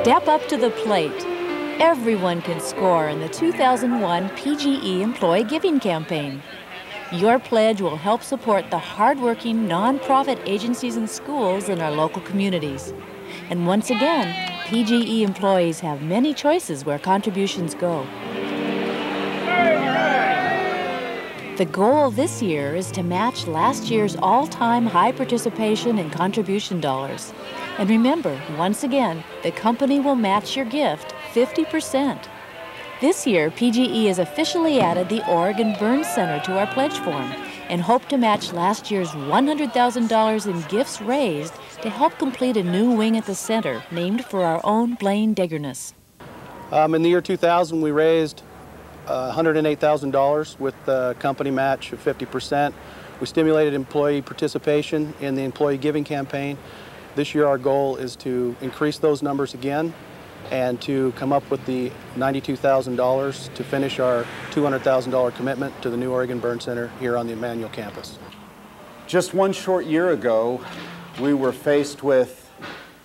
Step up to the plate. Everyone can score in the 2001 PGE Employee Giving Campaign. Your pledge will help support the hardworking nonprofit agencies and schools in our local communities. And once again, PGE employees have many choices where contributions go. The goal this year is to match last year's all-time high participation and contribution dollars. And remember, once again, the company will match your gift 50%. This year, PGE has officially added the Oregon Burn Center to our pledge form and hope to match last year's $100,000 in gifts raised to help complete a new wing at the center named for our own Blaine Deggerness. In the year 2000, we raised $108,000 with the company match of 50%. We stimulated employee participation in the employee giving campaign. This year, our goal is to increase those numbers again and to come up with the $92,000 to finish our $200,000 commitment to the new Oregon Burn Center here on the Emmanuel campus. Just one short year ago, we were faced with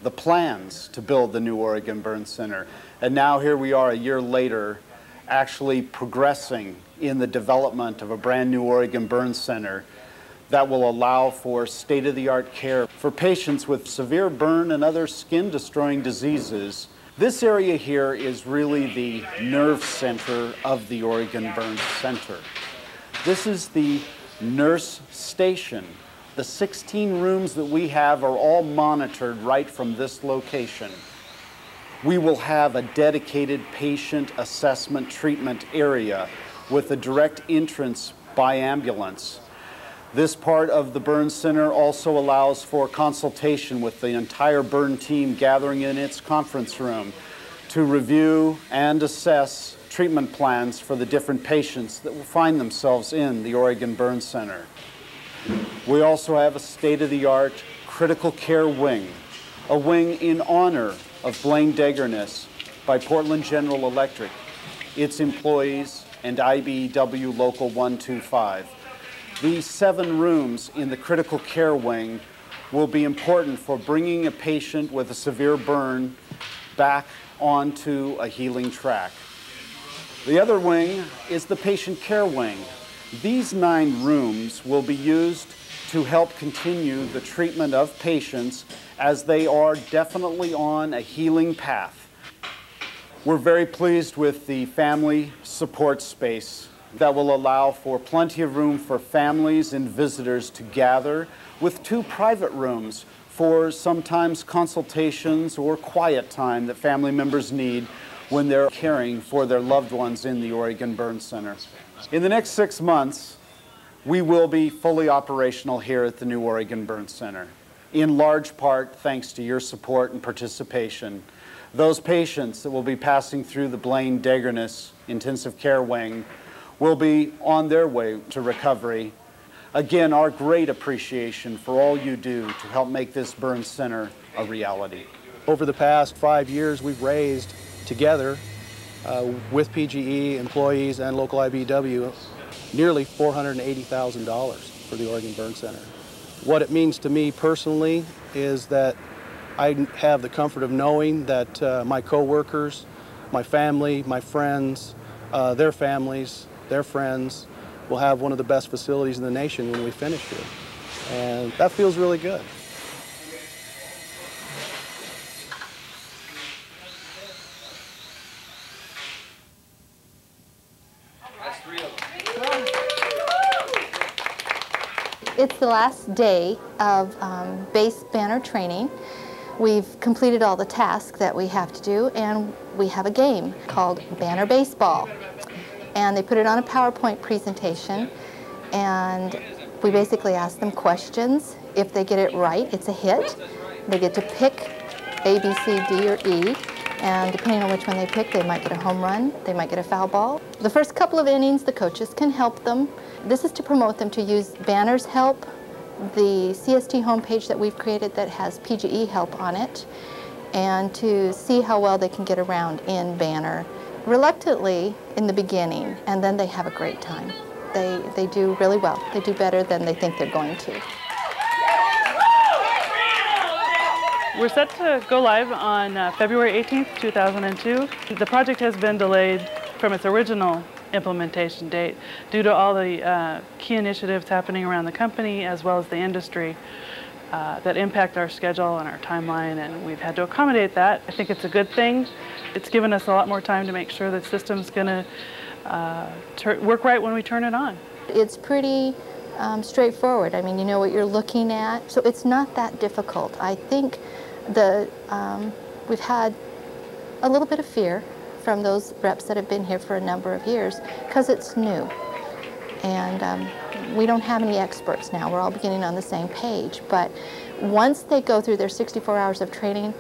the plans to build the new Oregon Burn Center. And now here we are a year later, actually progressing in the development of a brand new Oregon Burn Center that will allow for state-of-the-art care for patients with severe burn and other skin-destroying diseases. This area here is really the nerve center of the Oregon Burn Center. This is the nurse station. The 16 rooms that we have are all monitored right from this location. We will have a dedicated patient assessment treatment area with a direct entrance by ambulance. This part of the burn center also allows for consultation with the entire burn team gathering in its conference room to review and assess treatment plans for the different patients that will find themselves in the Oregon Burn Center. We also have a state-of-the-art critical care wing, a wing in honor of Blaine Deggerness by Portland General Electric, its employees, and IBEW Local 125. These 7 rooms in the critical care wing will be important for bringing a patient with a severe burn back onto a healing track. The other wing is the patient care wing. These 9 rooms will be used to help continue the treatment of patients as they are definitely on a healing path. We're very pleased with the family support space that will allow for plenty of room for families and visitors to gather, with 2 private rooms for sometimes consultations or quiet time that family members need when they're caring for their loved ones in the Oregon Burn Center. In the next 6 months, we will be fully operational here at the new Oregon Burn Center, in large part thanks to your support and participation. Those patients that will be passing through the Blaine Deggerness Intensive Care Wing will be on their way to recovery. Again, our great appreciation for all you do to help make this burn center a reality. Over the past 5 years, we've raised together with PGE employees and local IBEW nearly $480,000 for the Oregon Burn Center. What it means to me personally is that I have the comfort of knowing that my coworkers, my family, my friends, their families, their friends will have one of the best facilities in the nation when we finish here. And that feels really good. It's the last day of base banner training. We've completed all the tasks that we have to do, and we have a game called Banner Baseball. And they put it on a PowerPoint presentation, and we basically ask them questions. If they get it right, it's a hit. They get to pick A, B, C, D, or E, and depending on which one they pick, they might get a home run, they might get a foul ball. The first couple of innings, the coaches can help them. This is to promote them to use Banner's help, the CST homepage that we've created that has PGE help on it, and to see how well they can get around in Banner. Reluctantly in the beginning, and then they have a great time. They do really well. They do better than they think they're going to. We're set to go live on February 18th, 2002. The project has been delayed from its original implementation date due to all the key initiatives happening around the company as well as the industry that impact our schedule and our timeline, and we've had to accommodate that. I think it's a good thing. It's given us a lot more time to make sure that the system's going to work right when we turn it on. It's pretty straightforward. I mean, you know what you're looking at, so it's not that difficult. I think we've had a little bit of fear from those reps that have been here for a number of years because it's new. And we don't have any experts now. We're all beginning on the same page. But once they go through their 64 hours of training,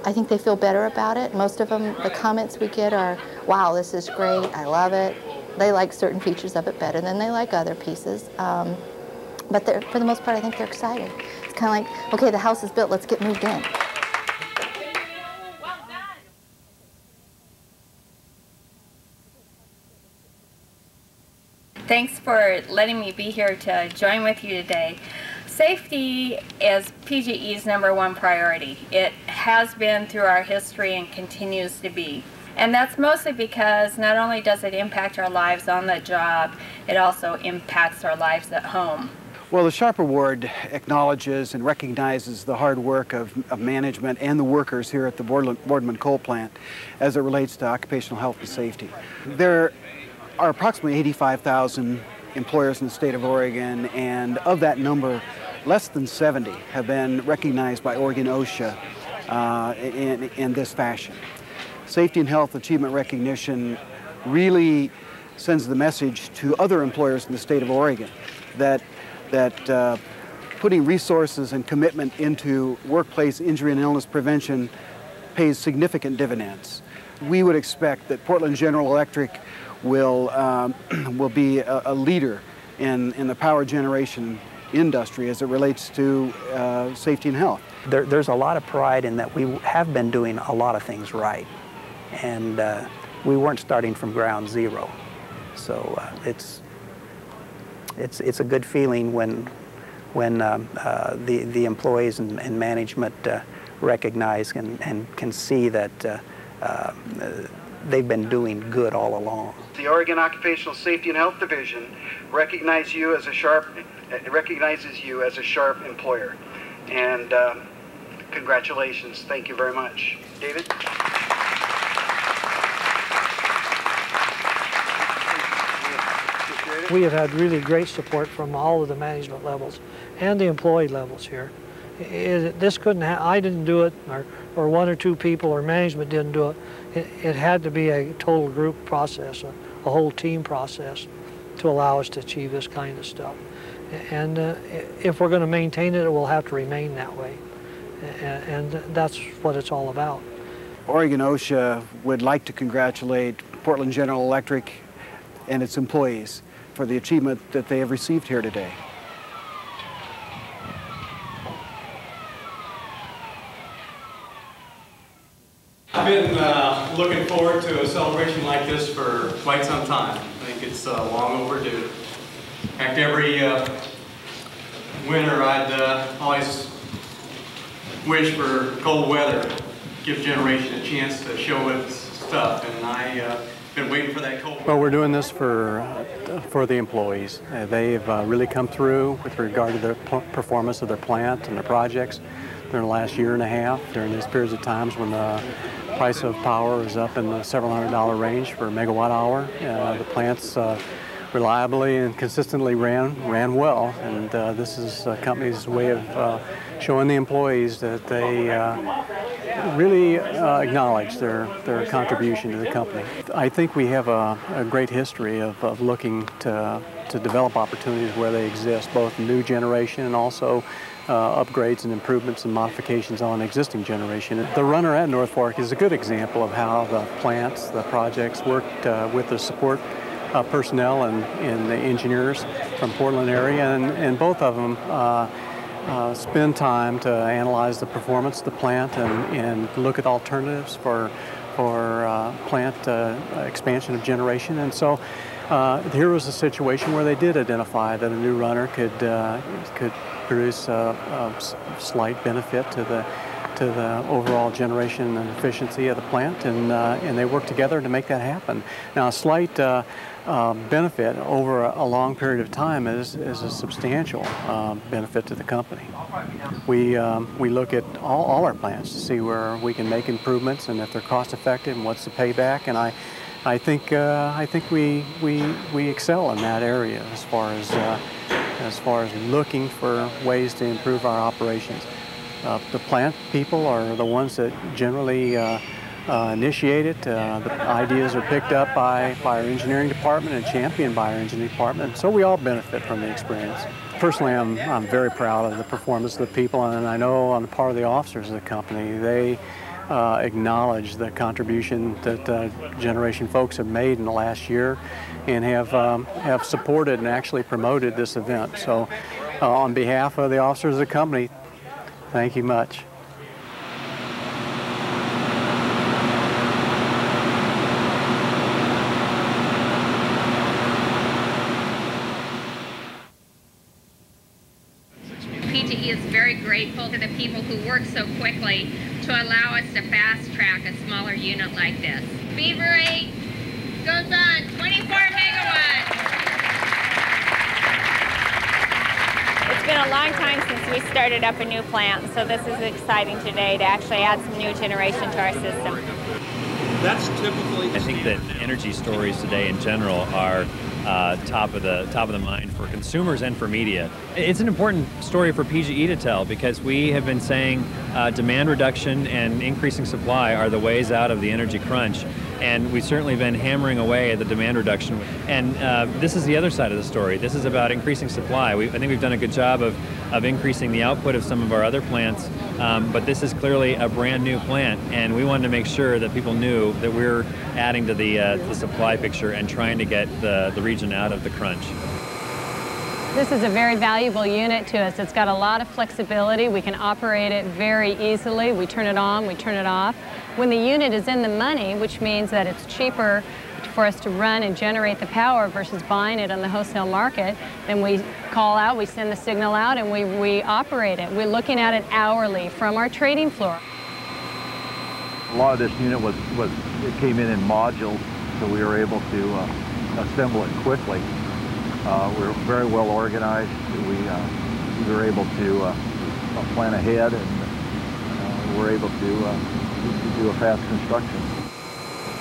I think they feel better about it. Most of them, the comments we get are, wow, this is great, I love it. They like certain features of it better than they like other pieces. But for the most part, I think they're excited. It's kind of like, okay, the house is built, let's get moved in. Thanks for letting me be here to join with you today. Safety is PGE's #1 priority. It has been through our history and continues to be. And that's mostly because not only does it impact our lives on the job, it also impacts our lives at home. Well, the Sharp Award acknowledges and recognizes the hard work of management and the workers here at the Boardman coal plant as it relates to occupational health and safety. There are approximately 85,000 employers in the state of Oregon, and of that number, less than 70 have been recognized by Oregon OSHA in this fashion. Safety and health achievement recognition really sends the message to other employers in the state of Oregon that putting resources and commitment into workplace injury and illness prevention pays significant dividends. We would expect that Portland General Electric will be a leader in the power generation industry as it relates to safety and health. There's a lot of pride in that we have been doing a lot of things right, and we weren't starting from ground zero. So it's a good feeling when the employees and management recognize and can see that they've been doing good all along. The Oregon Occupational Safety and Health Division recognizes you as a sharp employer, and congratulations. Thank you very much. David? We have had really great support from all of the management levels and the employee levels here. This couldn't I didn't do it, or one or two people or management didn't do it. It had to be a total group process, a whole team process to allow us to achieve this kind of stuff. And if we're going to maintain it, it will have to remain that way. And that's what it's all about. Oregon OSHA would like to congratulate Portland General Electric and its employees for the achievement that they have received here today. I've been looking forward to a celebration like this for quite some time. I think it's long overdue. In fact, every winter I'd always wish for cold weather, give generation a chance to show its stuff, and I've been waiting for that cold weather. Well, we're doing this for the employees. They've really come through with regard to their performance of their plant and their projects during the last year and a half, during these periods of times when the price of power is up in the several $100 range per megawatt hour. The plants reliably and consistently ran well, and this is a company's way of showing the employees that they really acknowledge their contribution to the company. I think we have a great history of looking to develop opportunities where they exist, both new generation and also upgrades and improvements and modifications on existing generation. The runner at North Fork is a good example of how the plants, the projects worked with the support personnel and the engineers from Portland area, and both of them spend time to analyze the performance of the plant and look at alternatives for plant expansion of generation. And so here was a situation where they did identify that a new runner could produce a slight benefit to to the overall generation and efficiency of the plant, and they work together to make that happen. Now, a slight benefit over a long period of time is a substantial benefit to the company. We look at all our plants to see where we can make improvements and if they're cost effective and what's the payback. And I think we excel in that area as far as looking for ways to improve our operations. The plant people are the ones that generally initiate it. The ideas are picked up by our engineering department and championed by our engineering department, so we all benefit from the experience. Personally, I'm very proud of the performance of the people, and I know on the part of the officers of the company, they acknowledge the contribution that Generation folks have made in the last year and have supported and actually promoted this event. So on behalf of the officers of the company, thank you much. PGE is very grateful to the people who work so quickly to allow us to fast track a smaller unit like this. Beaver 8 goes on 24 megawatts. It's been a long time since we started up a new plant, so this is exciting today to actually add some new generation to our system. That's typically. I think that energy stories today in general are top of the mind for consumers and for media. It's an important story for PGE to tell because we have been saying demand reduction and increasing supply are the ways out of the energy crunch, and we've certainly been hammering away at the demand reduction. And this is the other side of the story. This is about increasing supply. I think we've done a good job of increasing the output of some of our other plants, but this is clearly a brand new plant, and we wanted to make sure that people knew that we're adding to the supply picture and trying to get the region out of the crunch. This is a very valuable unit to us. It's got a lot of flexibility. We can operate it very easily. We turn it on, we turn it off. When the unit is in the money, which means that it's cheaper for us to run and generate the power versus buying it on the wholesale market, then we call out, we send the signal out, and we operate it. We're looking at it hourly from our trading floor. A lot of this unit it came in modules, so we were able to assemble it quickly. We were very well organized. We were able to plan ahead, and we were able to do a fast construction.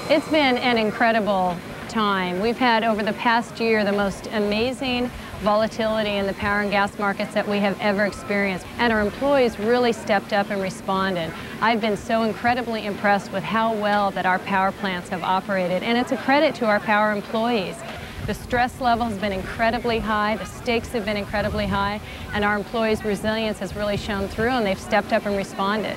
It's been an incredible time. We've had over the past year the most amazing volatility in the power and gas markets that we have ever experienced, and our employees really stepped up and responded. I've been so incredibly impressed with how well that our power plants have operated, and it's a credit to our power employees. The stress level has been incredibly high, the stakes have been incredibly high, and our employees' resilience has really shown through, and they've stepped up and responded.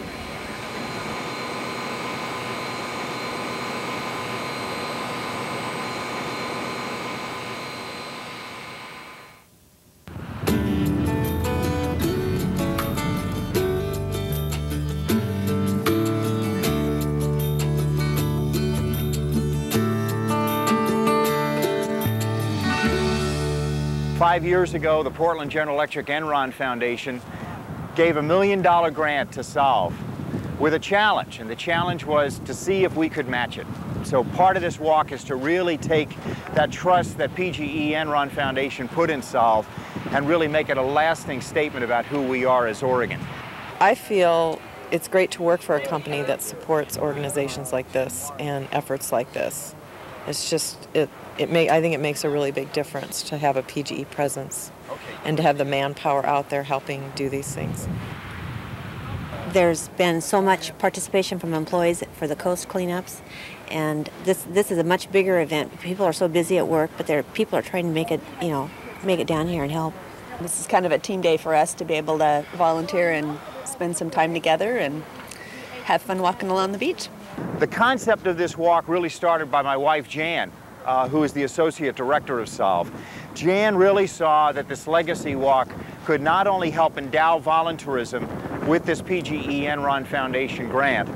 Five years ago, the Portland General Electric Enron Foundation gave $1 million grant to solve with a challenge, and the challenge was to see if we could match it. So part of this walk is to really take that trust that PGE Enron Foundation put in Solve and really make it a lasting statement about who we are as Oregon. I feel it's great to work for a company that supports organizations like this and efforts like this. It's just, I think it makes a really big difference to have a PGE presence and to have the manpower out there helping do these things. There's been so much participation from employees for the coast cleanups, and this is a much bigger event. People are so busy at work, but people are trying to make it, make it down here and help. This is kind of a team day for us to be able to volunteer and spend some time together and have fun walking along the beach. The concept of this walk really started by my wife, Jan, who is the Associate Director of Solve. Jan really saw that this legacy walk could not only help endow volunteerism with this PGE Enron Foundation grant,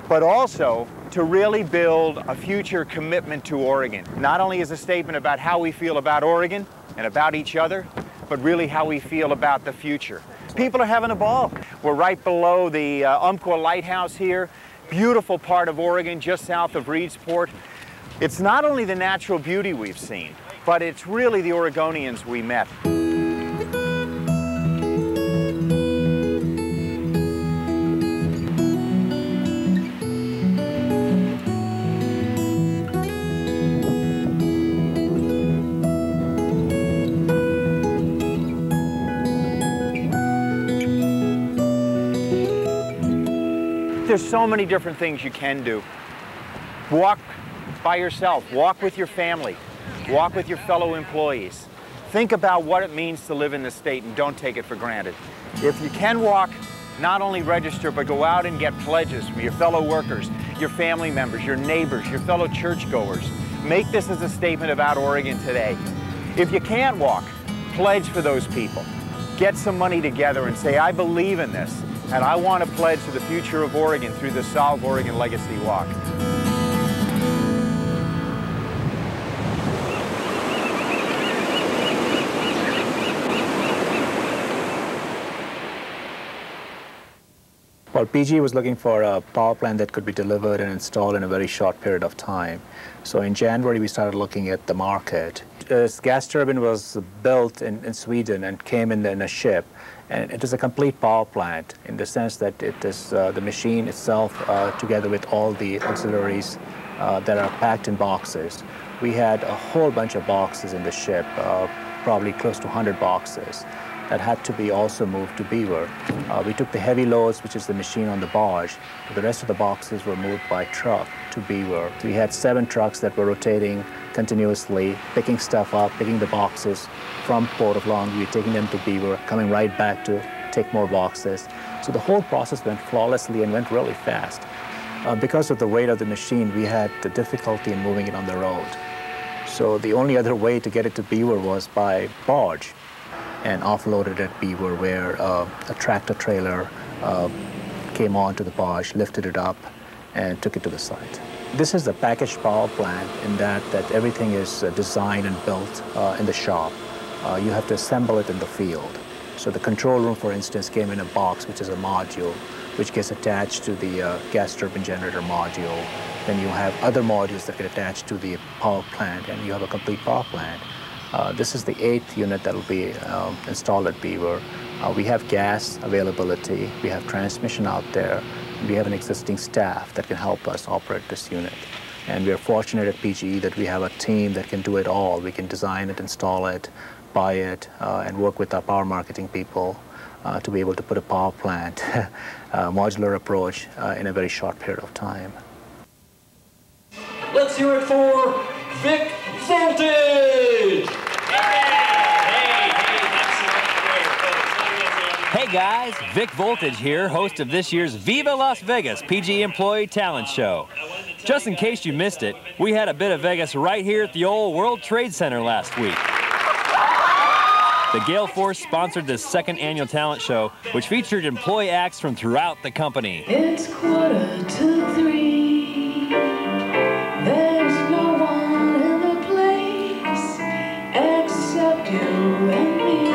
but also to really build a future commitment to Oregon. Not only as a statement about how we feel about Oregon and about each other, but really how we feel about the future. People are having a ball. We're right below the Umpqua Lighthouse here. Beautiful part of Oregon, just south of Reedsport. It's not only the natural beauty we've seen, but it's really the Oregonians we met. There's so many different things you can do. Walk by yourself, walk with your family, walk with your fellow employees. Think about what it means to live in this state and don't take it for granted. If you can walk, not only register, but go out and get pledges from your fellow workers, your family members, your neighbors, your fellow churchgoers. Make this as a statement about Oregon today. If you can't walk, pledge for those people. Get some money together and say, I believe in this. And I want to pledge to the future of Oregon through the Solve Oregon Legacy Walk. Well, PGE was looking for a power plant that could be delivered and installed in a very short period of time. So in January, we started looking at the market. This gas turbine was built in Sweden and came in a ship. And it is a complete power plant in the sense that it is the machine itself together with all the auxiliaries that are packed in boxes. We had a whole bunch of boxes in the ship, probably close to 100 boxes that had to be also moved to Beaver. We took the heavy loads, which is the machine on the barge, but the rest of the boxes were moved by truck to Beaver. We had 7 trucks that were rotating continuously, picking stuff up, picking the boxes from Port of Longview, taking them to Beaver, coming right back to take more boxes. So the whole process went flawlessly and went really fast. Because of the weight of the machine, we had the difficulty in moving it on the road. So the only other way to get it to Beaver was by barge, and offloaded at Beaver, where a tractor trailer came onto the barge, lifted it up, and took it to the site. This is a packaged power plant in that everything is designed and built in the shop. You have to assemble it in the field. So the control room, for instance, came in a box, which is a module, which gets attached to the gas turbine generator module. Then you have other modules that get attached to the power plant, and you have a complete power plant. This is the 8th unit that will be installed at Beaver. We have gas availability, we have transmission out there, and we have an existing staff that can help us operate this unit. And we are fortunate at PGE that we have a team that can do it all. We can design it, install it, buy it, and work with our power marketing people to be able to put a power plant, modular approach in a very short period of time. Let's hear it for Vic Voltage! Hey guys, Vic Voltage here, host of this year's Viva Las Vegas PGE Employee Talent Show. Just in case you missed it, we had a bit of Vegas right here at the old World Trade Center last week. The Gale Force sponsored this 2nd annual talent show, which featured employee acts from throughout the company. It's 2:45. There's no one in the place except you and me.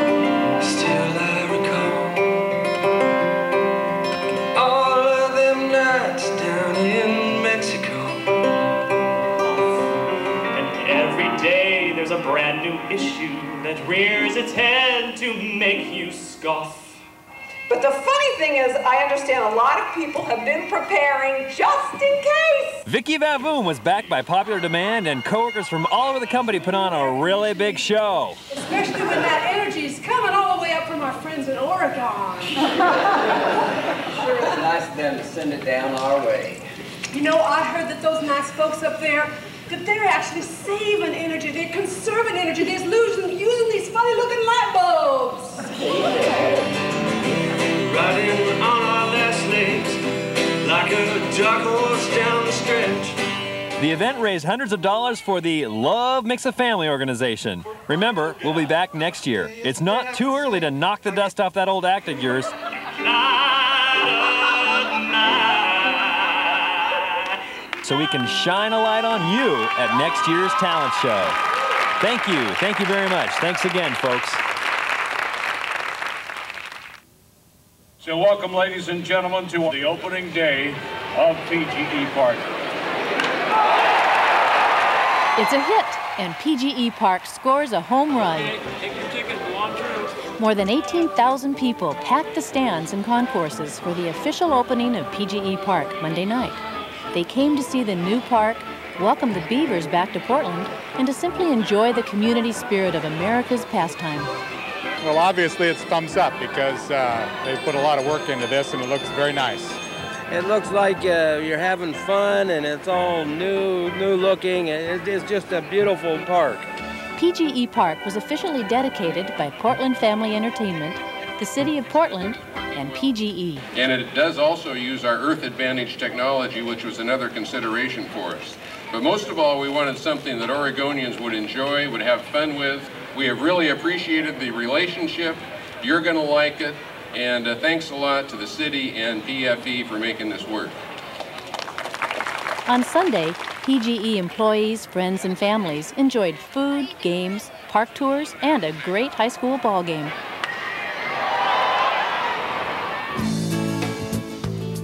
Still I recall all of them nights down in Mexico. And every day there's a brand new issue that rears its head to make you scoff. But the funny thing is, I understand a lot of people have been preparing just in case. Vicky Vavoom was backed by popular demand, and coworkers from all over the company put on a really big show. Especially when that energy's coming all the way up from our friends in Oregon. Sure, it's nice of them to send it down our way. You know, I heard that those nice folks up there, that they're actually saving energy, they're conserving energy, they're using these funny-looking light bulbs. Riding on our last legs like a dark horse down the stretch. The event raised hundreds of dollars for the Love Makes a Family organization. Remember, we'll be back next year. It's not too early to knock the dust off that old act of yours. So we can shine a light on you at next year's talent show. Thank you very much. Thanks again, folks. So welcome, ladies and gentlemen, to the opening day of PGE Park. It's a hit, and PGE Park scores a home run. Take your ticket, go on through. More than 18,000 people packed the stands and concourses for the official opening of PGE Park Monday night. They came to see the new park, welcome the Beavers back to Portland, and to simply enjoy the community spirit of America's pastime. Well, obviously it's thumbs up because they put a lot of work into this and it looks very nice. It looks like you're having fun and it's all new looking. It's just a beautiful park. PGE Park was officially dedicated by Portland Family Entertainment, the City of Portland, and PGE. And it does also use our Earth Advantage technology, which was another consideration for us. But most of all, we wanted something that Oregonians would enjoy, would have fun with. We have really appreciated the relationship. You're going to like it. And thanks a lot to the city and PFE for making this work. On Sunday, PGE employees, friends, and families enjoyed food, games, park tours, and a great high school ball game.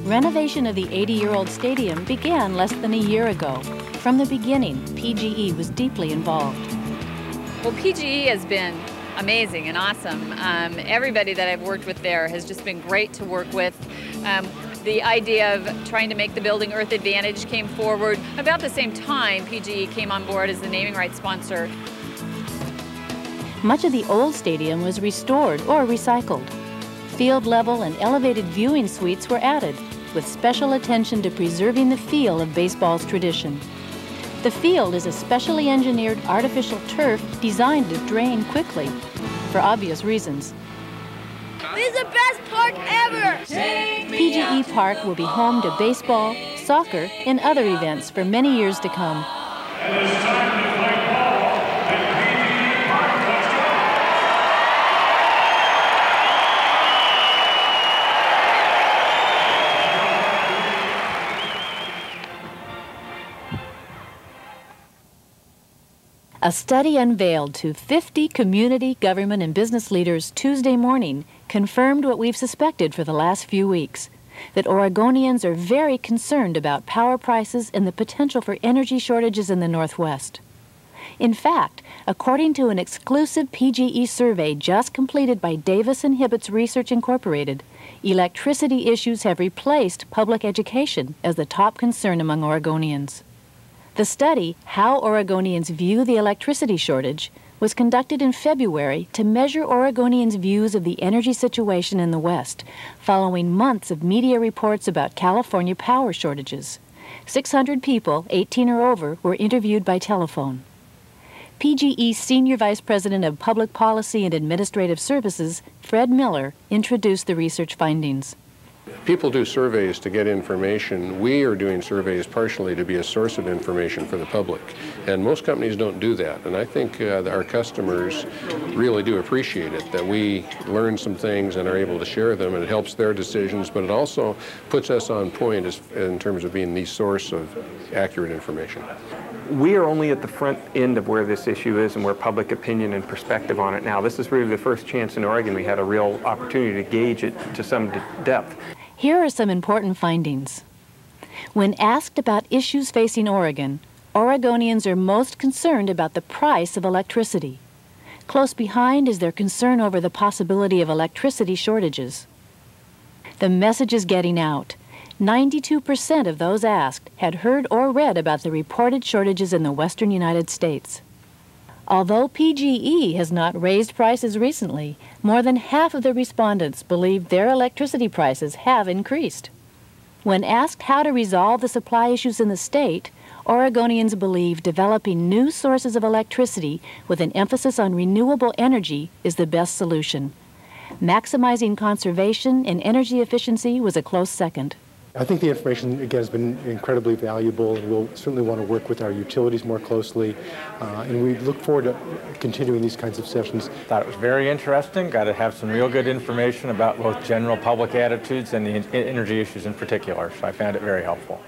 Renovation of the 80-year-old stadium began less than a year ago. From the beginning, PGE was deeply involved. Well, PGE has been amazing and awesome. Everybody that I've worked with there has just been great to work with. The idea of trying to make the building Earth Advantage came forward. About the same time, PGE came on board as the naming rights sponsor. Much of the old stadium was restored or recycled. Field level and elevated viewing suites were added, with special attention to preserving the feel of baseball's tradition. The field is a specially engineered artificial turf designed to drain quickly, for obvious reasons. This is the best park ever! PGE Park will be home to baseball, soccer, and other events for many years to come. A study unveiled to 50 community, government, and business leaders Tuesday morning confirmed what we've suspected for the last few weeks, that Oregonians are very concerned about power prices and the potential for energy shortages in the Northwest. In fact, according to an exclusive PGE survey just completed by Davis and Hibbett's Research Incorporated, electricity issues have replaced public education as the top concern among Oregonians. The study, How Oregonians View the Electricity Shortage, was conducted in February to measure Oregonians' views of the energy situation in the West, following months of media reports about California power shortages. 600 people, 18 or over, were interviewed by telephone. PGE Senior Vice President of Public Policy and Administrative Services, Fred Miller, introduced the research findings. People do surveys to get information. We are doing surveys partially to be a source of information for the public. And most companies don't do that. And I think our customers really do appreciate it, that we learn some things and are able to share them, and it helps their decisions, but it also puts us on point in terms of being the source of accurate information. We are only at the front end of where this issue is and where public opinion and perspective on it now. This is really the first chance in Oregon we had a real opportunity to gauge it to some depth. Here are some important findings. When asked about issues facing Oregon, Oregonians are most concerned about the price of electricity. Close behind is their concern over the possibility of electricity shortages. The message is getting out. 92% of those asked had heard or read about the reported shortages in the western United States. Although PGE has not raised prices recently, more than half of the respondents believe their electricity prices have increased. When asked how to resolve the supply issues in the state, Oregonians believe developing new sources of electricity with an emphasis on renewable energy is the best solution. Maximizing conservation and energy efficiency was a close second. I think the information, again, has been incredibly valuable, and we'll certainly want to work with our utilities more closely, and we look forward to continuing these kinds of sessions. Thought it was very interesting. Got to have some real good information about both general public attitudes and the energy issues in particular, so I found it very helpful.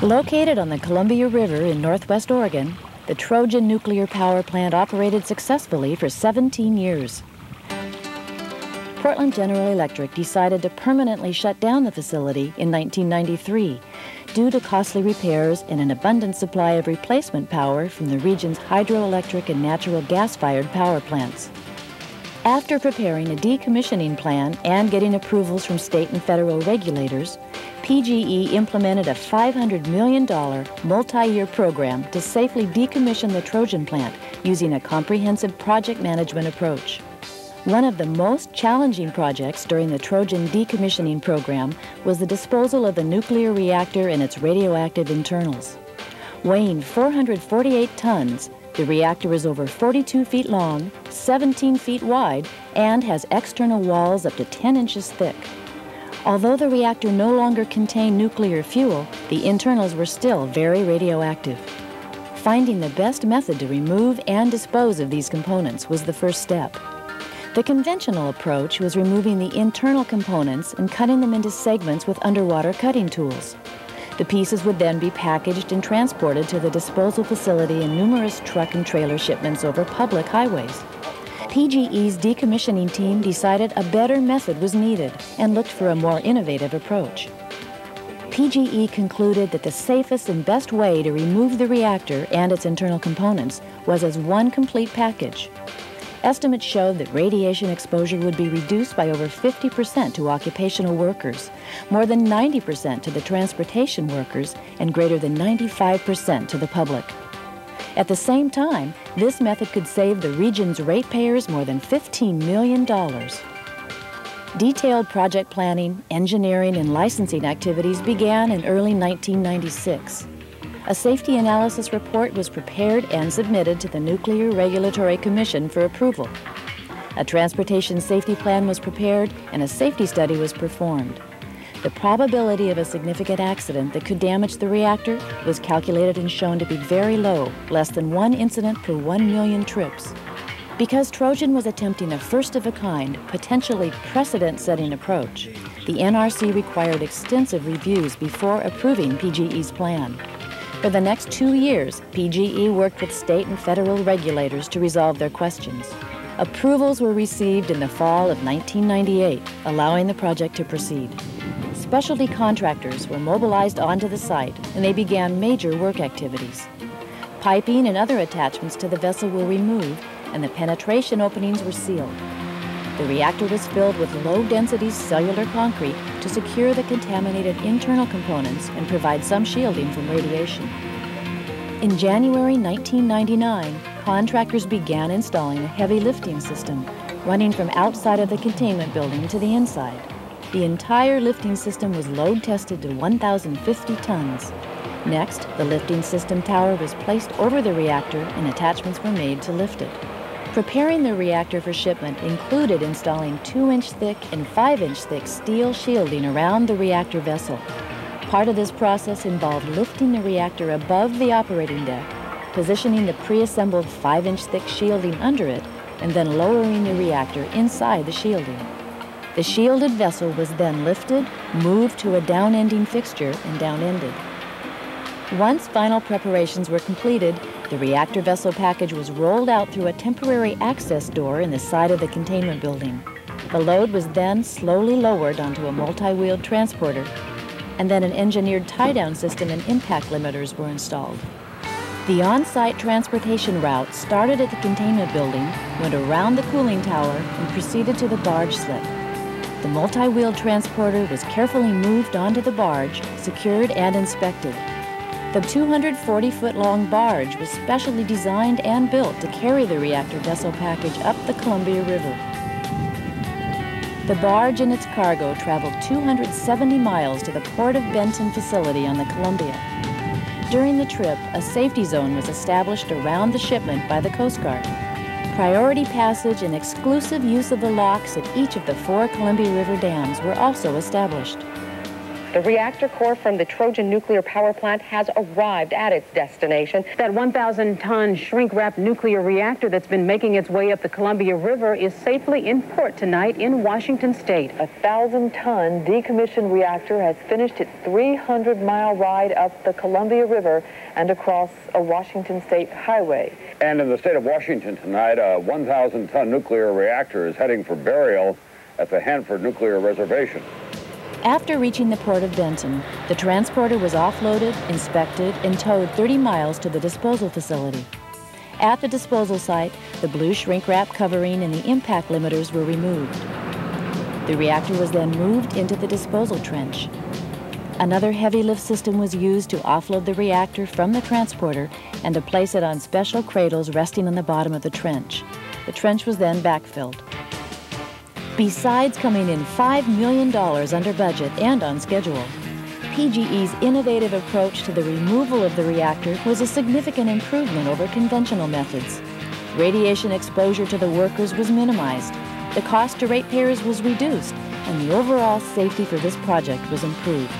Located on the Columbia River in northwest Oregon, The Trojan nuclear power plant operated successfully for 17 years. Portland General Electric decided to permanently shut down the facility in 1993 due to costly repairs and an abundant supply of replacement power from the region's hydroelectric and natural gas-fired power plants. After preparing a decommissioning plan and getting approvals from state and federal regulators, PGE implemented a $500 million multi-year program to safely decommission the Trojan plant using a comprehensive project management approach. One of the most challenging projects during the Trojan decommissioning program was the disposal of the nuclear reactor and its radioactive internals. Weighing 448 tons, the reactor is over 42 feet long, 17 feet wide, and has external walls up to 10 inches thick. Although the reactor no longer contained nuclear fuel, the internals were still very radioactive. Finding the best method to remove and dispose of these components was the first step. The conventional approach was removing the internal components and cutting them into segments with underwater cutting tools. The pieces would then be packaged and transported to the disposal facility in numerous truck and trailer shipments over public highways. PGE's decommissioning team decided a better method was needed and looked for a more innovative approach. PGE concluded that the safest and best way to remove the reactor and its internal components was as one complete package. Estimates showed that radiation exposure would be reduced by over 50% to occupational workers, more than 90% to the transportation workers, and greater than 95% to the public. At the same time, this method could save the region's ratepayers more than $15 million. Detailed project planning, engineering, and licensing activities began in early 1996. A safety analysis report was prepared and submitted to the Nuclear Regulatory Commission for approval. A transportation safety plan was prepared and a safety study was performed. The probability of a significant accident that could damage the reactor was calculated and shown to be very low, less than 1 incident per 1 million trips. Because Trojan was attempting a first-of-a-kind, potentially precedent-setting approach, the NRC required extensive reviews before approving PGE's plan. For the next 2 years, PGE worked with state and federal regulators to resolve their questions. Approvals were received in the fall of 1998, allowing the project to proceed. Specialty contractors were mobilized onto the site, and they began major work activities. Piping and other attachments to the vessel were removed, and the penetration openings were sealed. The reactor was filled with low-density cellular concrete to secure the contaminated internal components and provide some shielding from radiation. In January 1999, contractors began installing a heavy lifting system running from outside of the containment building to the inside. The entire lifting system was load-tested to 1,050 tons. Next, the lifting system tower was placed over the reactor and attachments were made to lift it. Preparing the reactor for shipment included installing 2-inch thick and 5-inch thick steel shielding around the reactor vessel. Part of this process involved lifting the reactor above the operating deck, positioning the pre-assembled 5-inch thick shielding under it, and then lowering the reactor inside the shielding. The shielded vessel was then lifted, moved to a down-ending fixture, and down-ended. Once final preparations were completed, the reactor vessel package was rolled out through a temporary access door in the side of the containment building. The load was then slowly lowered onto a multi-wheeled transporter, and then an engineered tie-down system and impact limiters were installed. The on-site transportation route started at the containment building, went around the cooling tower, and proceeded to the barge slip. The multi-wheeled transporter was carefully moved onto the barge, secured and inspected. The 240-foot-long barge was specially designed and built to carry the reactor vessel package up the Columbia River. The barge and its cargo traveled 270 miles to the Port of Benton facility on the Columbia. During the trip, a safety zone was established around the shipment by the Coast Guard. Priority passage and exclusive use of the locks at each of the 4 Columbia River dams were also established. The reactor core from the Trojan nuclear power plant has arrived at its destination. That 1,000-ton shrink-wrap nuclear reactor that's been making its way up the Columbia River is safely in port tonight in Washington State. A 1,000-ton decommissioned reactor has finished its 300-mile ride up the Columbia River and across a Washington State highway. And in the state of Washington tonight, a 1,000-ton nuclear reactor is heading for burial at the Hanford Nuclear Reservation. After reaching the port of Benton, the transporter was offloaded, inspected, and towed 30 miles to the disposal facility. At the disposal site, the blue shrink wrap covering and the impact limiters were removed. The reactor was then moved into the disposal trench. Another heavy lift system was used to offload the reactor from the transporter and to place it on special cradles resting on the bottom of the trench. The trench was then backfilled. Besides coming in $5 million under budget and on schedule, PGE's innovative approach to the removal of the reactor was a significant improvement over conventional methods. Radiation exposure to the workers was minimized, the cost to ratepayers was reduced, and the overall safety for this project was improved.